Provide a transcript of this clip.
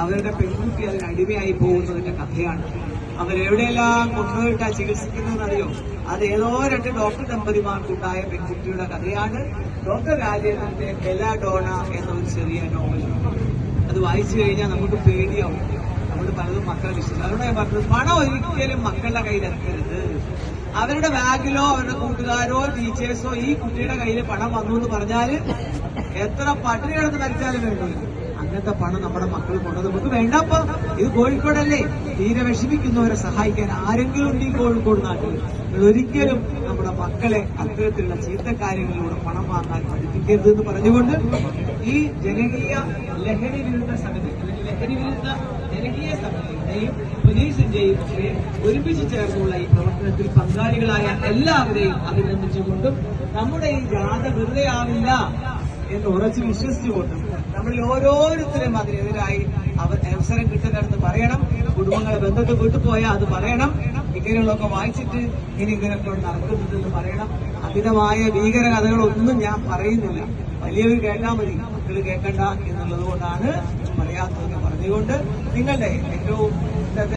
അവരുടെ പെൺകുട്ടി അതിന് അടിമയായി പോകുന്നതിന്റെ കഥയാണ്. അവരെവിടെയെല്ലാം കൊണ്ടുപോയിട്ടാ ചികിത്സിക്കുന്നതെന്നറിയോ? അത് ഏതോ 2 ഡോക്ടർ ദമ്പതിമാർക്കുണ്ടായ പെൺകുട്ടിയുടെ കഥയാണ്. ഡോക്ടർ രാജേന്ദ്രന്റെ ബെലാഡോണ എന്നൊരു ചെറിയ നോവൽ. അത് വായിച്ചു കഴിഞ്ഞാൽ നമുക്ക് പേടിയാവും. നമ്മൾ പലതും മക്കളെ വിശ്വസിക്കും. അതുകൊണ്ട് ഞാൻ പറഞ്ഞത്, പണം ഒരിക്കലും മക്കളുടെ കയ്യിലെത്തരുത്. അവരുടെ ബാഗിലോ അവരുടെ കൂട്ടുകാരോ ടീച്ചേഴ്സോ ഈ കുട്ടിയുടെ കയ്യിൽ പണം വന്നു എന്ന് പറഞ്ഞാൽ എത്ര പട്ടിണി കിടന്ന് മരിച്ചാലും വേണ്ടല്ലോ, അങ്ങനത്തെ പണം നമ്മുടെ മക്കൾ കൊണ്ടത് നമുക്ക് വേണ്ടപ്പോ. ഇത് കോഴിക്കോടല്ലേ? തീരെ വിഷമിക്കുന്നവരെ സഹായിക്കാൻ ആരെങ്കിലും ഉണ്ട് ഈ കോഴിക്കോട് നാട്ടിൽ? നിങ്ങൾ ഒരിക്കലും നമ്മുടെ മക്കളെ അത്തരത്തിലുള്ള ചീത്തക്കാര്യങ്ങളിലൂടെ പണം വാങ്ങാൻ പഠിപ്പിക്കരുത് എന്ന് പറഞ്ഞുകൊണ്ട് ഈ ജനകീയ ലഹരി വിരുദ്ധ സമിതി, അല്ലെങ്കിൽ ലഹരി വിരുദ്ധ ജനകീയ സമിതിയുടെയും പോലീസിന്റെയും ഒക്കെ ഒരുമിച്ച് ചേർന്നുള്ള ഈ പ്രവർത്തനത്തിൽ പങ്കാളികളായ എല്ലാവരെയും അഭിനന്ദിച്ചുകൊണ്ടും നമ്മുടെ ഈ ജാഥ വെറുതെ ആവില്ല എന്ന് ഉറച്ച് വിശ്വസിച്ചുകൊണ്ടും നമ്മളിൽ ഓരോരുത്തരും അതിനെതിരായി അവസരം കിട്ടുന്നിടത്ത് പറയണം. കുടുംബങ്ങളെ ബന്ധത്തിൽ വിട്ടുപോയാൽ അത് പറയണം. ഇങ്ങനെയുള്ളതൊക്കെ വായിച്ചിട്ട് ഇങ്ങനെയൊക്കെ നടക്കുന്നുണ്ടെന്ന് പറയണം. അമിതമായ ഭീകര കഥകളൊന്നും ഞാൻ പറയുന്നില്ല. വലിയവർ കേട്ടാൽ മതി, മക്കൾ കേൾക്കണ്ട എന്നുള്ളത് കൊണ്ടാണ് പറയാത്തതെന്ന് പറഞ്ഞുകൊണ്ട് നിങ്ങളുടെ ഏറ്റവും